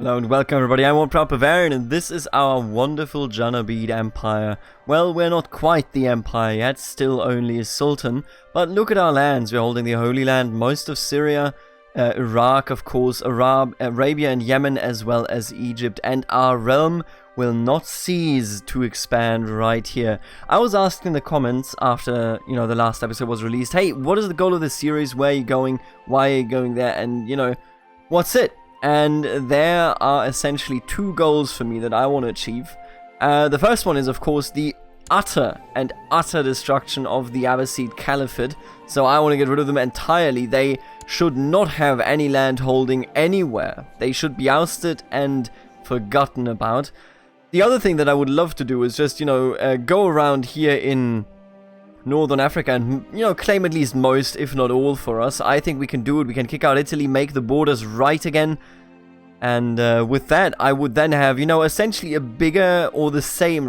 Hello and welcome everybody, I'm one proud Bavarian and this is our wonderful Jannabid Empire. Well, we're not quite the empire yet, still only a sultan, but look at our lands. We're holding the Holy Land, most of Syria, Iraq of course, Arabia and Yemen as well as Egypt, and our realm will not cease to expand right here. I was asked in the comments after, the last episode was released, hey, what is the goal of this series, where are you going, why are you going there, and what's it? And there are essentially two goals for me that I want to achieve. The first one is, of course, the utter destruction of the Abbasid Caliphate. So I want to get rid of them entirely. They should not have any land holding anywhere. They should be ousted and forgotten about. The other thing that I would love to do is just, go around here in Northern Africa and, claim at least most, if not all, for us. I think we can do it. We can kick out Italy, make the borders right again. And with that, I would then have, essentially a bigger, or the same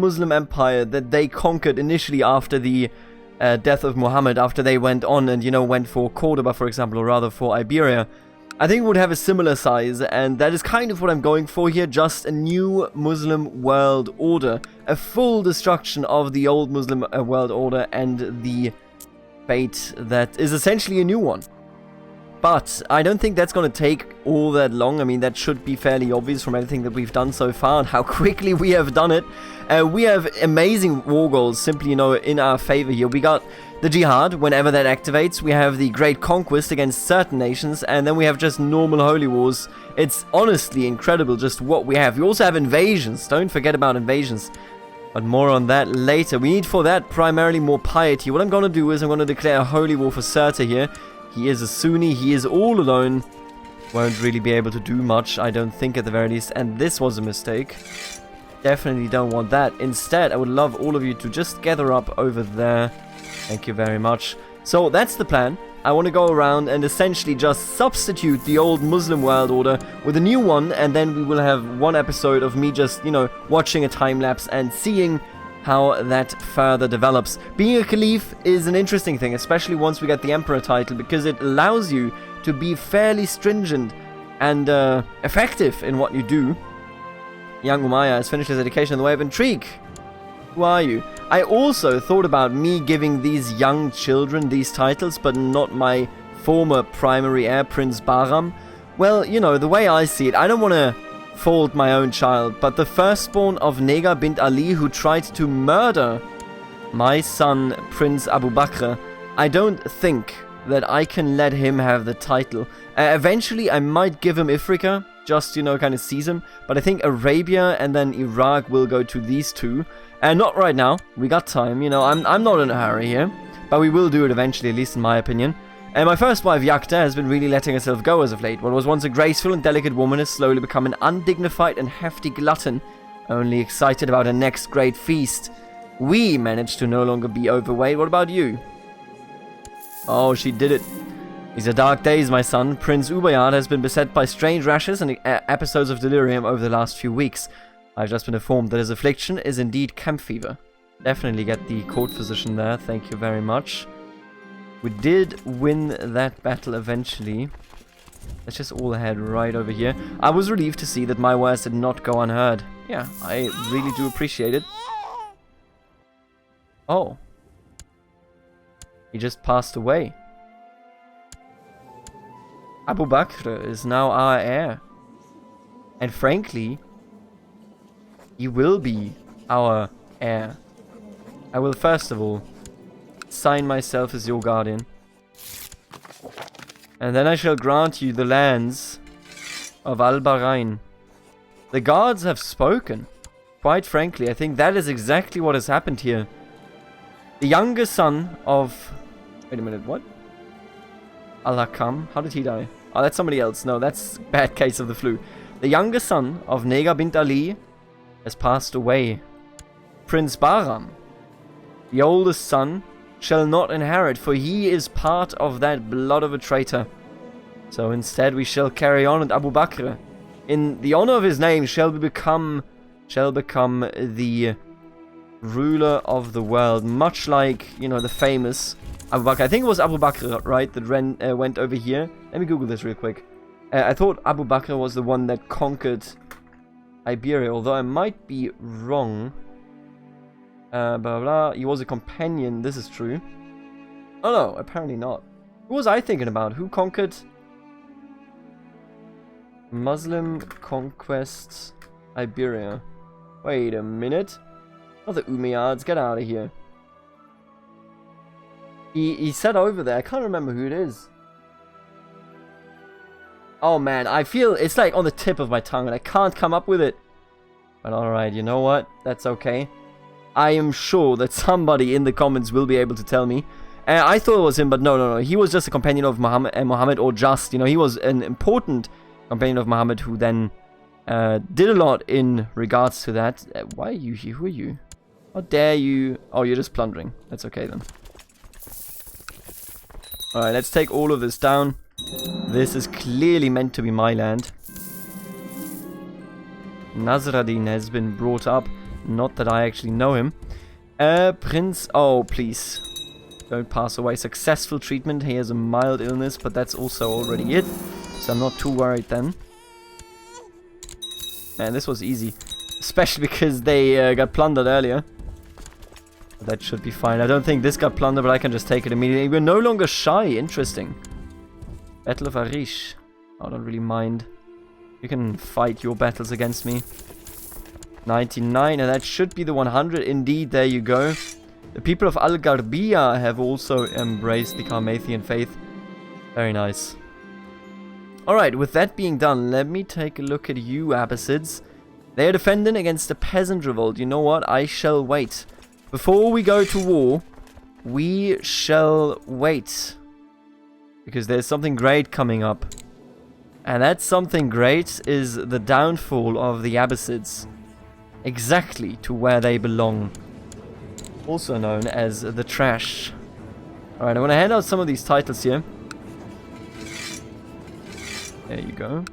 Muslim empire that they conquered initially after the death of Muhammad, after they went on and, went for Cordoba, for example, or rather for Iberia. I think it would have a similar size, and that is kind of what I'm going for here, just a new Muslim world order. A full destruction of the old Muslim world order and the fate that is essentially a new one. But I don't think that's going to take all that long. I mean, that should be fairly obvious from everything that we've done so far and how quickly we have done it. We have amazing war goals simply, in our favor here. We got the Jihad, whenever that activates. We have the Great Conquest against certain nations, and then we have just normal holy wars. It's honestly incredible just what we have. We also have invasions. Don't forget about invasions. But more on that later. We need for that primarily more piety. What I'm going to do is I'm going to declare a holy war for Surta here. He is a Sunni. He is all alone. Won't really be able to do much, I don't think, at the very least. And this was a mistake. Definitely don't want that. Instead, I would love all of you to just gather up over there. Thank you very much. So that's the plan. I want to go around and essentially just substitute the old Muslim world order with a new one, and then we will have one episode of me just, watching a time lapse and seeing how that further develops. Being a caliph is an interesting thing, especially once we get the emperor title, because it allows you to be fairly stringent and effective in what you do. Young Umayyah has finished his education in the way of intrigue. Who are you? I also thought about me giving these young children these titles, but not my former primary heir, Prince Bahram. Well, the way I see it, I don't want to fault my own child, but the firstborn of Nega bint Ali, who tried to murder my son, Prince Abu Bakr, I don't think that I can let him have the title. Eventually, I might give him Ifriqa, just, kind of seize him, but I think Arabia and then Iraq will go to these two. And not right now. We got time. I'm not in a hurry here. But we will do it eventually, at least in my opinion. And my first wife, Yakta, has been really letting herself go as of late. What was once a graceful and delicate woman has slowly become an undignified and hefty glutton, only excited about her next great feast. We managed to no longer be overweight. What about you? Oh, she did it. These are dark days, my son. Prince Ubayyad has been beset by strange rashes and episodes of delirium over the last few weeks. I've just been informed that his affliction is indeed camp fever. Definitely get the court physician there, thank you very much. We did win that battle eventually. Let's just all head right over here. I was relieved to see that my words did not go unheard. Yeah, I really do appreciate it. Oh. He just passed away. Abu Bakr is now our heir. And frankly, he will be our heir. I will first of all sign myself as your guardian. And then I shall grant you the lands of Al-Bahrain. The gods have spoken. Quite frankly, I think that is exactly what has happened here. The younger son of... Wait a minute, what? Al-Hakam? How did he die? Oh, that's somebody else. No, that's bad case of the flu. The younger son of Nega bint Ali has passed away. Prince Bahram, the oldest son, shall not inherit, for he is part of that blood of a traitor. So instead we shall carry on, and Abu Bakr, in the honor of his name, shall become the ruler of the world, much like, the famous Abu Bakr. I think it was Abu Bakr, right, that went over here. Let me Google this real quick. I thought Abu Bakr was the one that conquered Iberia, although I might be wrong. Blah, blah, blah. He was a companion, this is true. Oh no, apparently not. Who was I thinking about? Who conquered? Muslim conquests Iberia. Wait a minute. Oh, the Umayyads, get out of here. He said over there, I can't remember who it is. Oh man, I feel it's like on the tip of my tongue and I can't come up with it. But alright, you know what? That's okay. I am sure that somebody in the comments will be able to tell me. I thought it was him, but no. He was just a companion of Muhammad, or just, you know, he was an important companion of Muhammad who then did a lot in regards to that. Why are you here? Who are you? How dare you? Oh, you're just plundering. That's okay then. Alright, let's take all of this down. This is clearly meant to be my land. Nasruddin has been brought up. Not that I actually know him. Prince... Oh, please. Don't pass away. Successful treatment. He has a mild illness, but that's also already it. So I'm not too worried then. Man, this was easy. Especially because they got plundered earlier. That should be fine. I don't think this got plundered, but I can just take it immediately. We're no longer shy. Interesting. Battle of Arish. I don't really mind. You can fight your battles against me. 99, and that should be the 100. Indeed, there you go. The people of Al-Garbiya have also embraced the Qarmatian faith. Very nice. Alright, with that being done, let me take a look at you, Abbasids. They are defending against a peasant revolt. You know what? I shall wait. Before we go to war, we shall wait. Because there's something great coming up. And that something great is the downfall of the Abbasids. Exactly to where they belong. Also known as the trash. Alright, I want to hand out some of these titles here. There you go.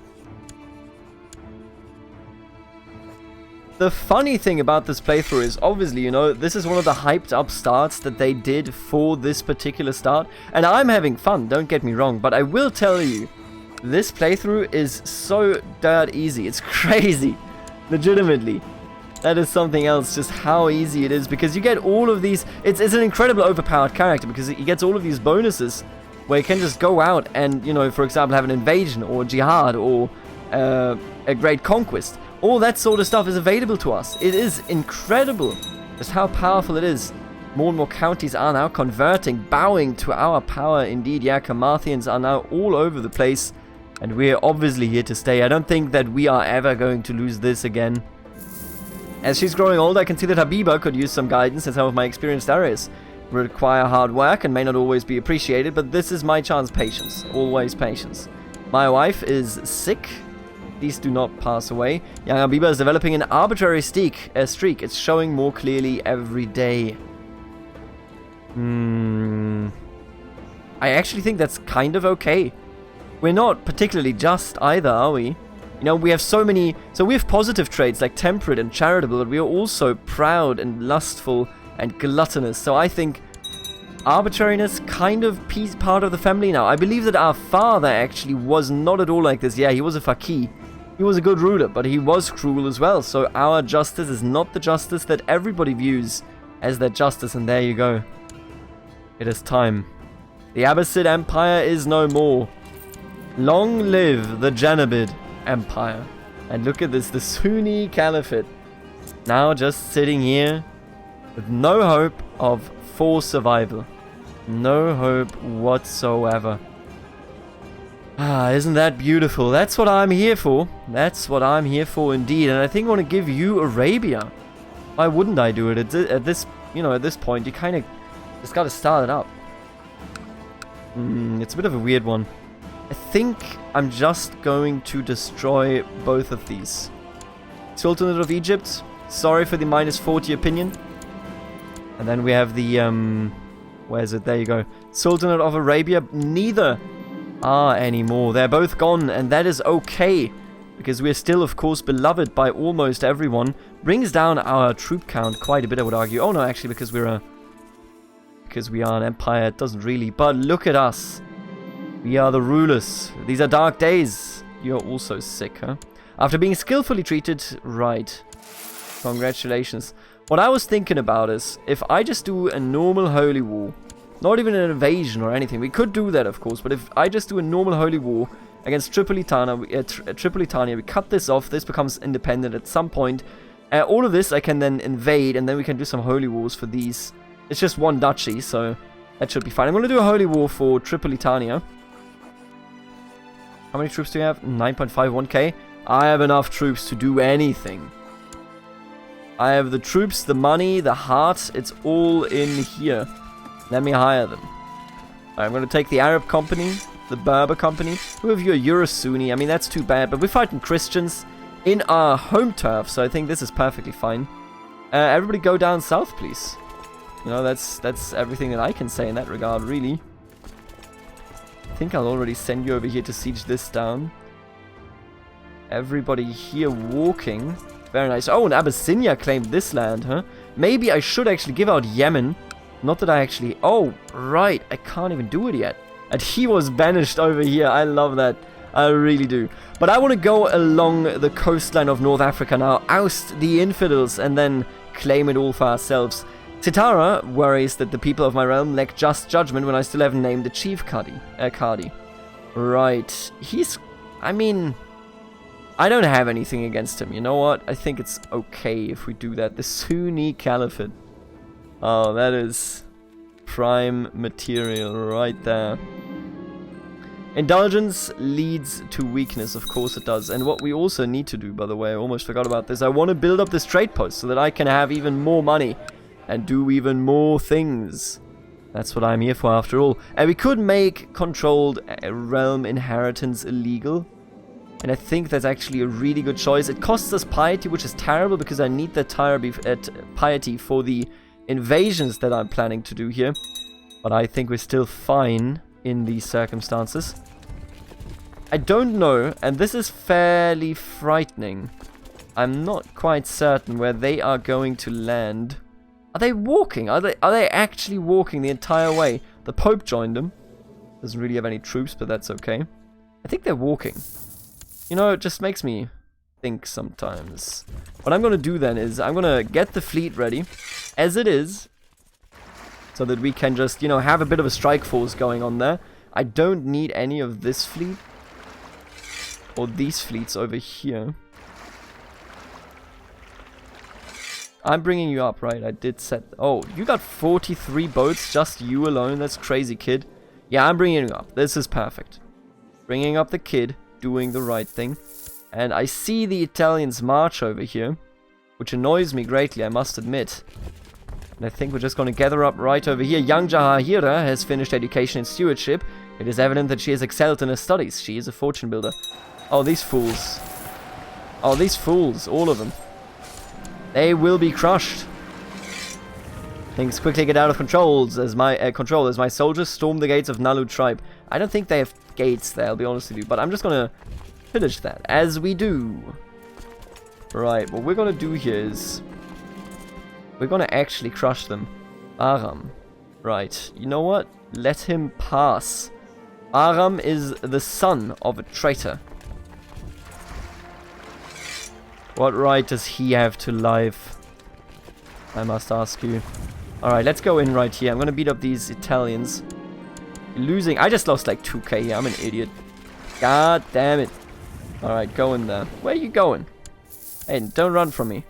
The funny thing about this playthrough is, obviously, you know, this is one of the hyped up starts that they did for this particular start. And I'm having fun, don't get me wrong, but I will tell you, this playthrough is so dirt easy. It's crazy. Legitimately. That is something else, just how easy it is, because you get all of these... It's an incredibly overpowered character, because he gets all of these bonuses, where he can just go out and, you know, for example, have an invasion, or jihad, or a great conquest. All that sort of stuff is available to us. It is incredible just how powerful it is. More and more counties are now converting, bowing to our power. Indeed, yeah, Qarmatians are now all over the place, and we're obviously here to stay. I don't think that we are ever going to lose this again. As she's growing older, I can see that Habiba could use some guidance in some of my experienced areas. It will require hard work and may not always be appreciated, but this is my chance. Patience. Always patience. My wife is sick. Please do not pass away. Young Habiba is developing an arbitrary streak. It's showing more clearly every day. I actually think that's kind of okay. We're not particularly just either, are we? You know, we have so many... So we have positive traits like temperate and charitable, but we are also proud and lustful and gluttonous. So I think arbitrariness kind of part of the family now. I believe that our father actually was not at all like this. Yeah, he was a faqih. He was a good ruler, but he was cruel as well. So our justice is not the justice that everybody views as their justice. And there you go. It is time. The Abbasid Empire is no more. Long live the Jannabid Empire. And look at this, the Sunni Caliphate. Now just sitting here with no hope for survival. No hope whatsoever. Ah, isn't that beautiful? That's what I'm here for. That's what I'm here for indeed. And I think I want to give you Arabia. Why wouldn't I do it? At this, you know, at this point, you kind of just got to start it up. It's a bit of a weird one. I think I'm just going to destroy both of these. Sultanate of Egypt, sorry for the -40 opinion. And then we have the, where is it? There you go. Sultanate of Arabia, neither are anymore. They're both gone, and that is okay. Because we're still, of course, beloved by almost everyone. Brings down our troop count quite a bit, I would argue. Oh no, actually, because we are an empire, it doesn't really. But look at us. We are the rulers. These are dark days. You're also sick, huh? After being skillfully treated, right. Congratulations. What I was thinking about is, if I just do a normal holy war, not even an invasion or anything, we could do that of course, but if I just do a normal holy war against Tripolitania, we cut this off, this becomes independent at some point. All of this I can then invade, and then we can do some holy wars for these. It's just one duchy, so that should be fine. I'm going to do a holy war for Tripolitania. How many troops do you have? 9.51k. I have enough troops to do anything. I have the troops, the money, the heart. It's all in here. Let me hire them. I'm going to take the Arab company, the Berber company. Who have you? A Eurosuni. I mean, that's too bad. But we're fighting Christians in our home turf, so I think this is perfectly fine. Everybody go down south, please. You know, that's everything that I can say in that regard, really. I think I'll already send you over here to siege this down. Everybody here walking. Very nice. Oh, and Abyssinia claimed this land, huh? Maybe I should actually give out Yemen. Not that I actually... Oh, right. I can't even do it yet. And he was banished over here. I love that. I really do. But I want to go along the coastline of North Africa now. Oust the infidels and then claim it all for ourselves. Sitara worries that the people of my realm lack just judgment when I still haven't named the chief Qadi. Right. He's... I mean... I don't have anything against him. You know what? I think it's okay if we do that. The Sunni Caliphate. Oh, that is prime material right there. Indulgence leads to weakness. Of course it does. And what we also need to do, by the way, I almost forgot about this. I want to build up this trade post so that I can have even more money and do even more things. That's what I'm here for after all. And we could make controlled realm inheritance illegal. And I think that's actually a really good choice. It costs us piety, which is terrible because I need that piety for the invasions that I'm planning to do here. But I think we're still fine in these circumstances. I don't know, and this is fairly frightening. I'm not quite certain where they are going to land. Are they walking? Are they actually walking the entire way? The Pope joined them. Doesn't really have any troops, but that's okay. I think they're walking. You know, it just makes me think sometimes. What I'm going to do then is I'm going to get the fleet ready as it is so that we can just, you know, have a bit of a strike force going on there. I don't need any of this fleet or these fleets over here. I'm bringing you up, right? I did set... Oh, you got 43 boats, just you alone? That's crazy, kid. Yeah, I'm bringing you up. This is perfect. Bringing up the kid. Doing the right thing. And I see the Italians march over here, which annoys me greatly, I must admit. And I think we're just going to gather up right over here. Young Jahahira has finished education in stewardship. It is evident that she has excelled in her studies. She is a fortune builder. Oh, these fools. Oh, these fools. All of them. They will be crushed. Things quickly get out of control as my soldiers storm the gates of Nalu tribe. I don't think they have gates there, I'll be honest with you, but I'm just gonna pillage that, as we do. Right, what we're gonna do here is... we're gonna actually crush them. Aram. Right, you know what? Let him pass. Aram is the son of a traitor. What right does he have to life? I must ask you. Alright, let's go in right here. I'm gonna beat up these Italians. Losing. I just lost like 2k here. I'm an idiot. God damn it. Alright, go in there. Where are you going? Hey, don't run from me.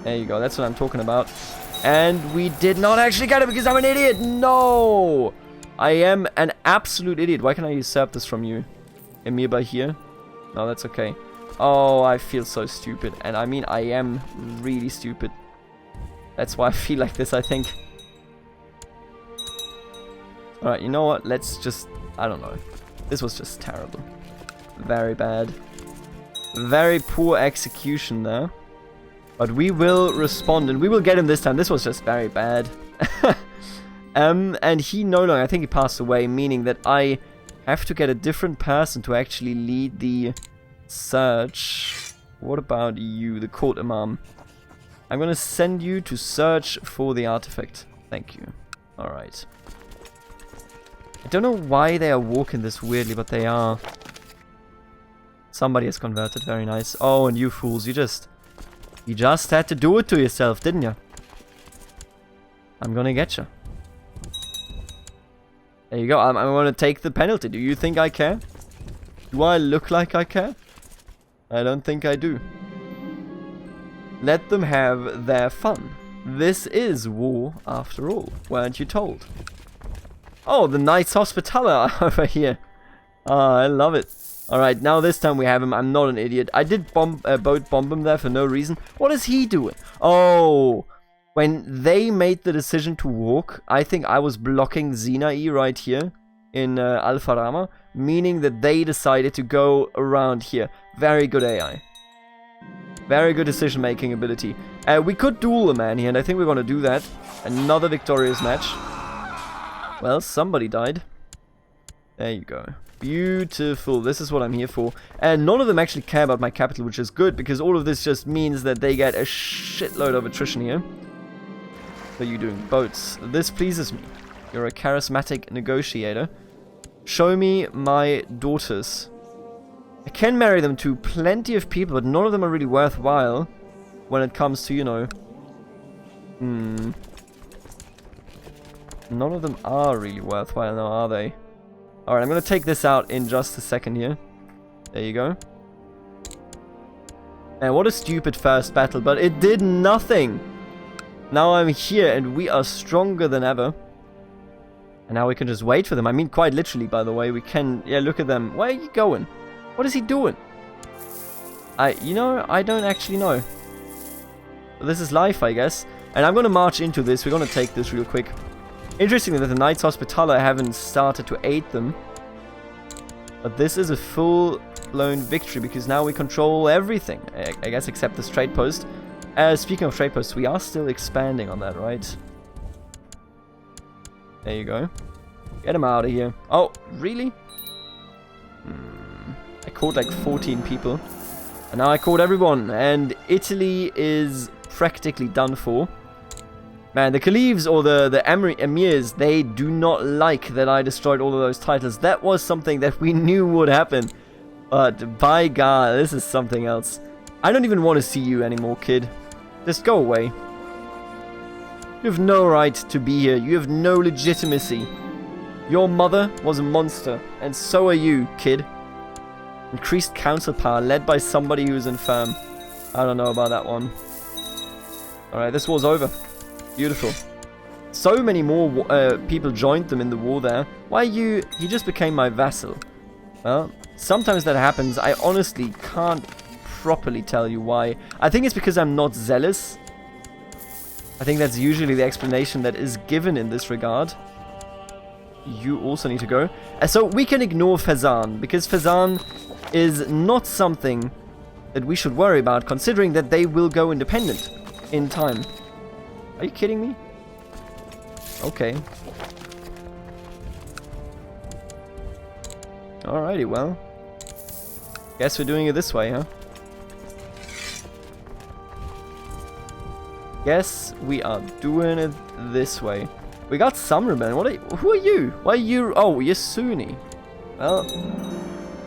There you go. That's what I'm talking about. And we did not actually get it because I'm an idiot. No! I am an absolute idiot. Why can't I usurp this from you? Emir by here? No, that's okay. Oh, I feel so stupid. And I mean, I am really stupid. That's why I feel like this, I think. Alright, you know what? Let's just... I don't know. This was just terrible. Very bad. Very poor execution there. But we will respond, and we will get him this time. This was just very bad. And he no longer... I think he passed away, meaning that I have to get a different person to actually lead the search. What about you, the court imam? I'm going to send you to search for the artifact. Thank you. Alright. I don't know why they are walking this weirdly, but they are. Somebody has converted. Very nice. Oh, and you fools. You just had to do it to yourself, didn't you? I'm gonna get you. There you go. I'm gonna take the penalty. Do you think I care? Do I look like I care? I don't think I do. Let them have their fun. This is war, after all. Weren't you told? Oh, the Knights Hospitaller over here. Ah, I love it. Alright, now this time we have him. I'm not an idiot. I did boat bomb him there for no reason. What is he doing? Oh, when they made the decision to walk, I think I was blocking Zinai right here in Al-Farama, meaning that they decided to go around here. Very good AI. Very good decision-making ability. We could duel a man here, and I think we're going to do that. Another victorious match. Well, somebody died. There you go. Beautiful. This is what I'm here for. And none of them actually care about my capital, which is good, because all of this just means that they get a shitload of attrition here. What are you doing? Boats. This pleases me. You're a charismatic negotiator. Show me my daughters. I can marry them to plenty of people, but none of them are really worthwhile when it comes to, you know... None of them are really worthwhile now, are they? Alright, I'm going to take this out in just a second here. There you go. And what a stupid first battle, but it did nothing! Now I'm here and we are stronger than ever. And now we can just wait for them. I mean, quite literally, by the way. We can... Yeah, look at them. Where are you going? What is he doing? You know, I don't actually know. But this is life, I guess. And I'm going to march into this. We're going to take this real quick. Interestingly that the Knights Hospitaller haven't started to aid them. But this is a full-blown victory because now we control everything. I guess except this trade post. Speaking of trade posts, we are still expanding on that, right? There you go. Get him out of here. Oh, really? I caught like 14 people. And now I caught everyone. And Italy is practically done for. Man, the Caliphs or the Emirs, they do not like that I destroyed all of those titles. That was something that we knew would happen. But by God, this is something else. I don't even want to see you anymore, kid. Just go away. You have no right to be here. You have no legitimacy. Your mother was a monster, and so are you, kid. Increased council power led by somebody who's infirm. I don't know about that one. Alright, this war's over. Beautiful. So many more people joined them in the war there. Why you... He just became my vassal. Well, sometimes that happens. I honestly can't properly tell you why. I think it's because I'm not zealous. I think that's usually the explanation that is given in this regard. You also need to go. So we can ignore Fezzan, because Fezzan is not something that we should worry about, considering that they will go independent in time. Are you kidding me? Okay. Alrighty, well. Guess we're doing it this way, huh? Guess we are doing it this way. We got some rebellion. Who are you? Why are you? Oh, you're Sunni. Well,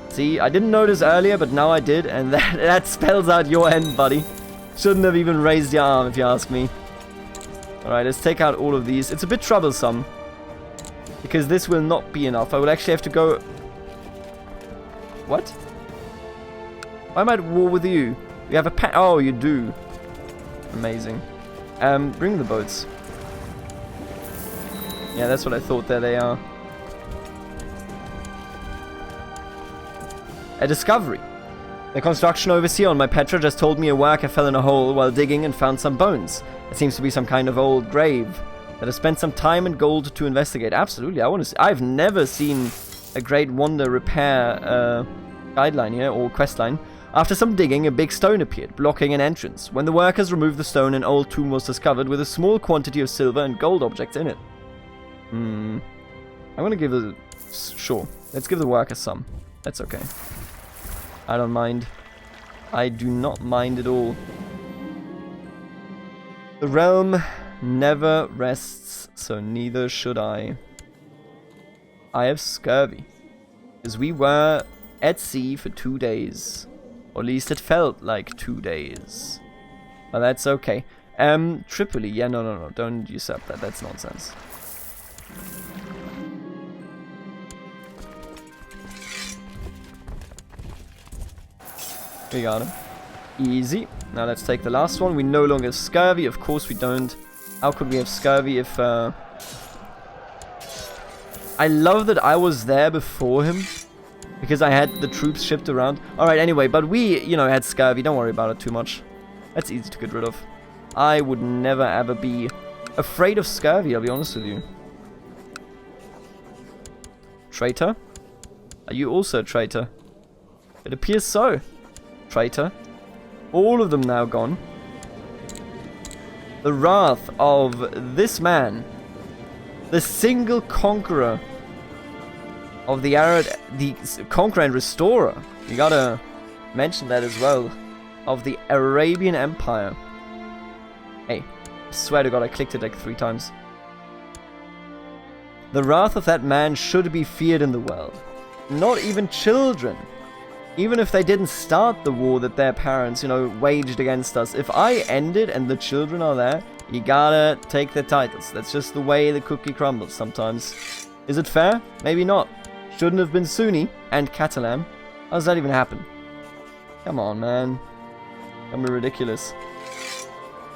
see, I didn't notice earlier, but now I did, and that spells out your end, buddy. Shouldn't have even raised your arm, if you ask me. Alright, let's take out all of these. It's a bit troublesome, because this will not be enough. I will actually have to go... What? Why am I at war with you? You have a Oh, you do. Amazing. Bring the boats. Yeah, that's what I thought. There they are. A discovery. The construction overseer on my Petra just told me a worker fell in a hole while digging and found some bones. It seems to be some kind of old grave that has spent some time and gold to investigate. Absolutely, I want to see. I've never seen a Great Wonder repair guideline here, or questline. After some digging, a big stone appeared, blocking an entrance. When the workers removed the stone, an old tomb was discovered with a small quantity of silver and gold objects in it. I'm gonna give the... Sure, let's give the workers some. That's okay. I don't mind. I do not mind at all. The realm never rests, so neither should I. I have scurvy. Because we were at sea for 2 days. Or at least it felt like 2 days. But that's okay. Tripoli. Yeah, no. Don't usurp that. That's nonsense. We got him. Easy. Now let's take the last one. We no longer have scurvy. Of course we don't. How could we have scurvy if... I love that I was there before him. Because I had the troops shipped around. Alright, anyway. But we, you know, had scurvy. Don't worry about it too much. That's easy to get rid of. I would never ever be afraid of scurvy, I'll be honest with you. Traitor? Are you also a traitor? It appears so. Traitor. All of them now gone. The wrath of this man, the single conqueror of the conqueror and restorer, you gotta mention that as well, of the Arabian Empire. Hey, I swear to God I clicked it like 3 times. The wrath of that man should be feared in the world. Not even children. Even if they didn't start the war that their parents, you know, waged against us. If I end it and the children are there, you gotta take their titles. That's just the way the cookie crumbles sometimes. Is it fair? Maybe not. Shouldn't have been Sunni and Catalan. How does that even happen? Come on, man. Don't be ridiculous.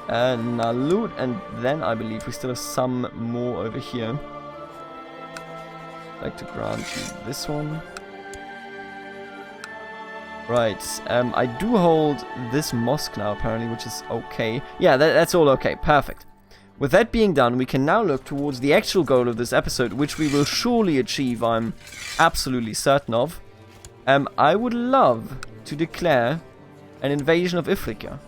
Nalut, and then I believe we still have some more over here. I'd like to grant you this one. Right, I do hold this mosque now, apparently, which is okay. Yeah, that's all okay. Perfect. With that being done, we can now look towards the actual goal of this episode, which we will surely achieve, I'm absolutely certain of. I would love to declare an invasion of Ifriqiya.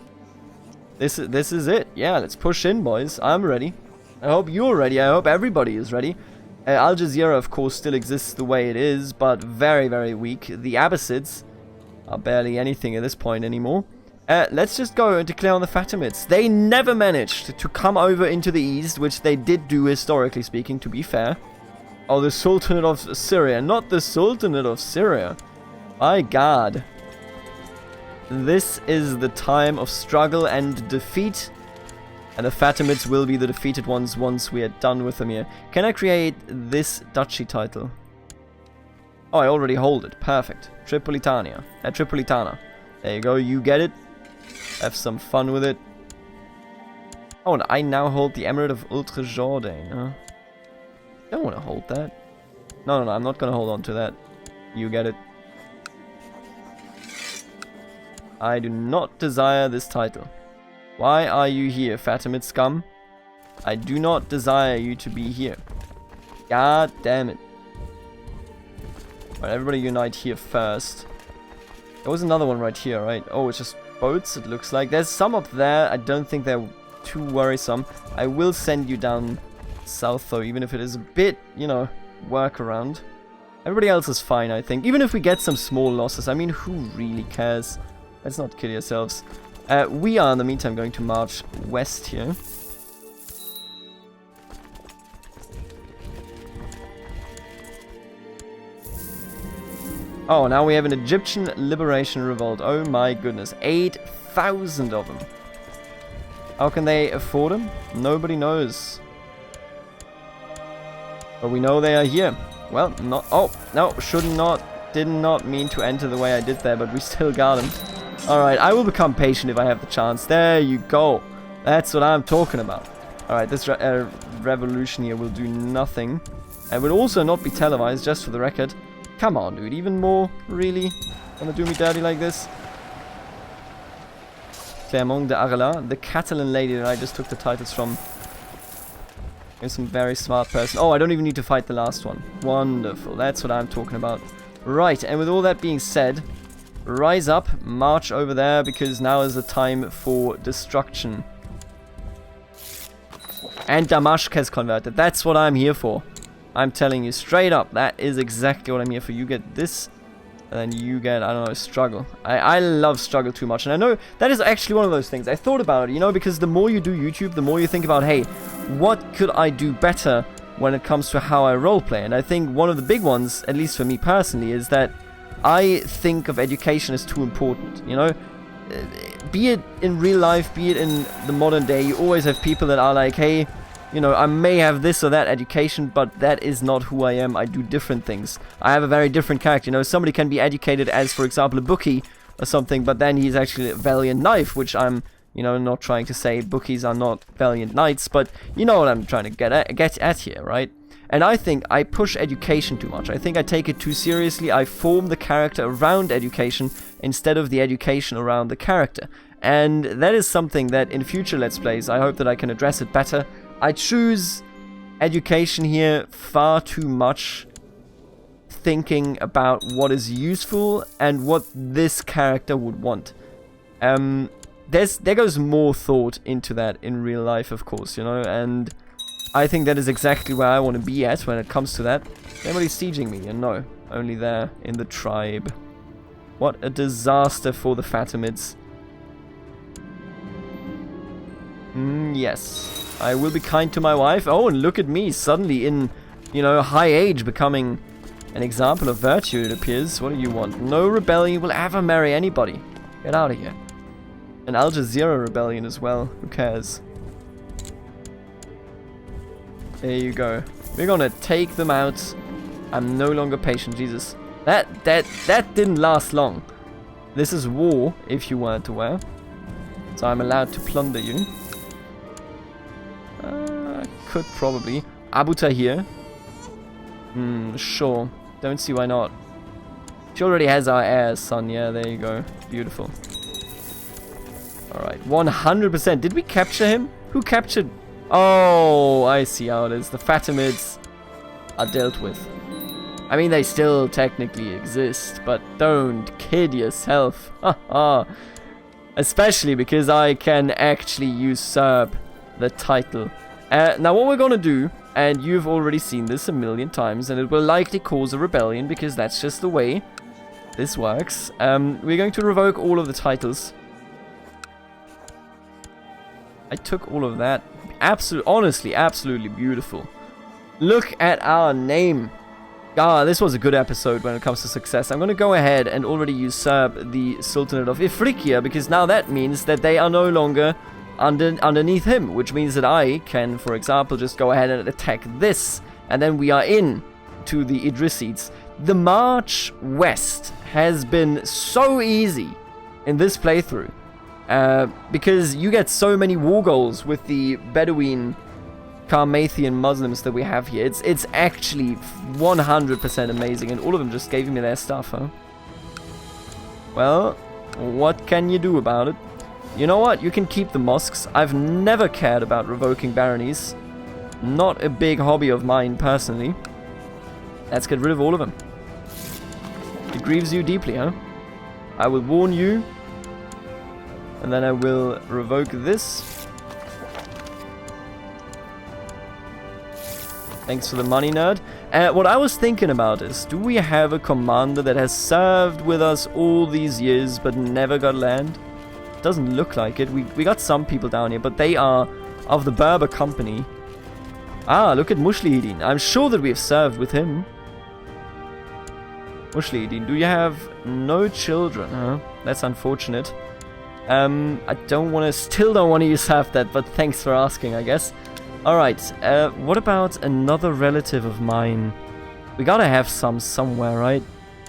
This is it. Yeah, let's push in, boys. I'm ready. I hope you're ready. I hope everybody is ready. Al Jazeera, of course, still exists the way it is, but very, very weak. The Abbasids are barely anything at this point anymore. Let's just go and declare on the Fatimids. They never managed to come over into the east, which they did do historically speaking, to be fair. Oh, the Sultanate of Syria. Not the Sultanate of Syria. My God. This is the time of struggle and defeat. And the Fatimids will be the defeated ones once we are done with them here. Can I create this duchy title? Oh, I already hold it. Perfect. Tripolitania. Tripolitana. There you go. You get it. Have some fun with it. Oh, and I now hold the Emirate of Ultra Jordan. Huh? Don't want to hold that. No. I'm not going to hold on to that. You get it. I do not desire this title. Why are you here, Fatimid scum? I do not desire you to be here. God damn it. Alright, everybody unite here first. There was another one right here, right? Oh, it's just boats, it looks like. There's some up there. I don't think they're too worrisome. I will send you down south, though, even if it is a bit, you know, workaround. Everybody else is fine, I think. Even if we get some small losses. I mean, who really cares? Let's not kill yourselves. We are, in the meantime, going to march west here. Oh, now we have an Egyptian liberation revolt. Oh my goodness. 8,000 of them. How can they afford them? Nobody knows. But we know they are here. Well, not... Oh, no, did not mean to enter the way I did there, but we still got them. Alright, I will become patient if I have the chance. There you go. That's what I'm talking about. Alright, this revolution here will do nothing. And will also not be televised, just for the record. Come on, dude. Even more? Really? Wanna do me dirty like this? Clermont de Arela, the Catalan lady that I just took the titles from. Here's some very smart person. Oh, I don't even need to fight the last one. Wonderful. That's what I'm talking about. Right, and with all that being said, rise up, march over there, because now is the time for destruction. And Damashq has converted. That's what I'm here for. I'm telling you straight up, that is exactly what I'm here for. You get this, and then you get, I don't know, struggle. I love struggle too much, and I know that is actually one of those things. I thought about it, you know, because the more you do YouTube, the more you think about, hey, what could I do better when it comes to how I roleplay? And I think one of the big ones, at least for me personally, is that I think of education as too important, you know? Be it in real life, be it in the modern day, you always have people that are like, hey, you know, I may have this or that education, but that is not who I am. I do different things. I have a very different character. You know, somebody can be educated as, for example, a bookie or something, but then he's actually a valiant knight, which I'm, you know, not trying to say bookies are not valiant knights, but you know what I'm trying to get at here, right? And I think I push education too much. I think I take it too seriously. I form the character around education instead of the education around the character. And that is something that in future Let's Plays, I hope that I can address it better. I choose education here far too much, thinking about what is useful and what this character would want. There goes more thought into that in real life, of course, you know, and I think that is exactly where I want to be at when it comes to that. Nobody's sieging me, and no, only there in the tribe. What a disaster for the Fatimids. Yes. I will be kind to my wife. Oh, and look at me, suddenly in, you know, high age, becoming an example of virtue, it appears. What do you want? No rebellion will ever marry anybody. Get out of here. An Al Jazeera rebellion as well. Who cares? There you go. We're gonna take them out. I'm no longer patient, Jesus. That didn't last long. This is war, if you weren't aware. So I'm allowed to plunder you. Could probably. Abu Tahir. Sure. Don't see why not. She already has our heirs, son. Yeah, there you go. Beautiful. Alright. 100%. Did we capture him? Who captured? Oh, I see how it is. The Fatimids are dealt with. I mean, they still technically exist, but don't kid yourself. Haha. Especially because I can actually usurp the title. Now what we're gonna do, and you've already seen this a million times, and it will likely cause a rebellion because that's just the way this works. We're going to revoke all of the titles. I took all of that. Honestly, absolutely beautiful. Look at our name. Ah, this was a good episode when it comes to success. I'm going to go ahead and already usurp the Sultanate of Ifriqiya, because now that means that they are no longer underneath him, which means that I can, for example, just go ahead and attack this, and then we are in to the Idrisids. The march west has been so easy in this playthrough, because you get so many war goals with the Bedouin Qarmatian Muslims that we have here. It's actually 100% amazing, and all of them just gave me their stuff, huh? Well, what can you do about it? You know what? You can keep the mosques. I've never cared about revoking baronies. Not a big hobby of mine, personally. Let's get rid of all of them. It grieves you deeply, huh? I will warn you. And then I will revoke this. Thanks for the money, nerd. What I was thinking about is, do we have a commander that has served with us all these years but never got land? Doesn't look like it. We got some people down here, but they are of the Berber company. Ah, look at Mushlihidin. I'm sure that we have served with him. Mushlihidin, do you have no children, huh? That's unfortunate. I still don't want to usurp that, but thanks for asking, I guess. Alright, what about another relative of mine? We gotta have some somewhere, right?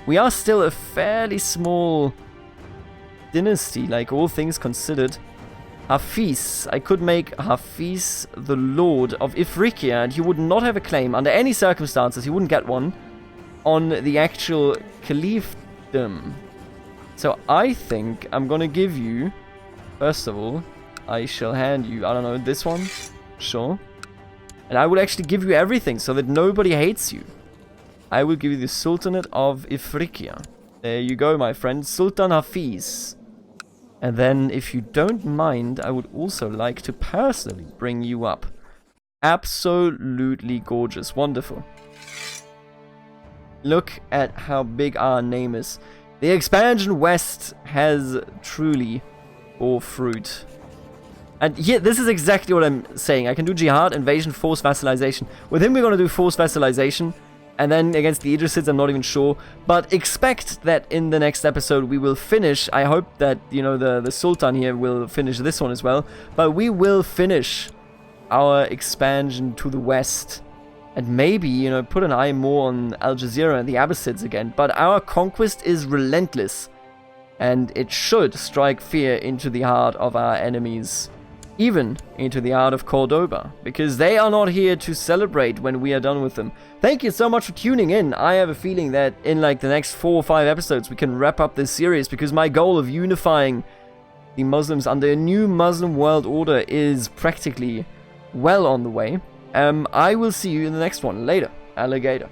We are still a fairly small dynasty, like all things considered. Hafiz. I could make Hafiz the Lord of Ifriqiya, and he would not have a claim under any circumstances. He wouldn't get one on the actual caliphdom. So I think I'm gonna give you, first of all, I shall hand you, I don't know, this one? Sure. And I will actually give you everything so that nobody hates you. I will give you the Sultanate of Ifriqiya. There you go, my friend. Sultan Hafiz. And then, if you don't mind, I would also like to personally bring you up. Absolutely gorgeous. Wonderful. Look at how big our name is. The expansion west has truly bore fruit. And yeah, this is exactly what I'm saying. I can do jihad, invasion, forced vassalization. With him, we're going to do forced vassalization. And then against the Idrisids, I'm not even sure. But expect that in the next episode we will finish. I hope that, you know, the Sultan here will finish this one as well. But we will finish our expansion to the west. And maybe, you know, put an eye more on Al Jazeera and the Abbasids again. But our conquest is relentless. And it should strike fear into the heart of our enemies. Even into the heart of Cordoba, because they are not here to celebrate when we are done with them. Thank you so much for tuning in. I have a feeling that in like the next 4 or 5 episodes we can wrap up this series, because my goal of unifying the Muslims under a new Muslim world order is practically well on the way. I will see you in the next one. Later, alligator.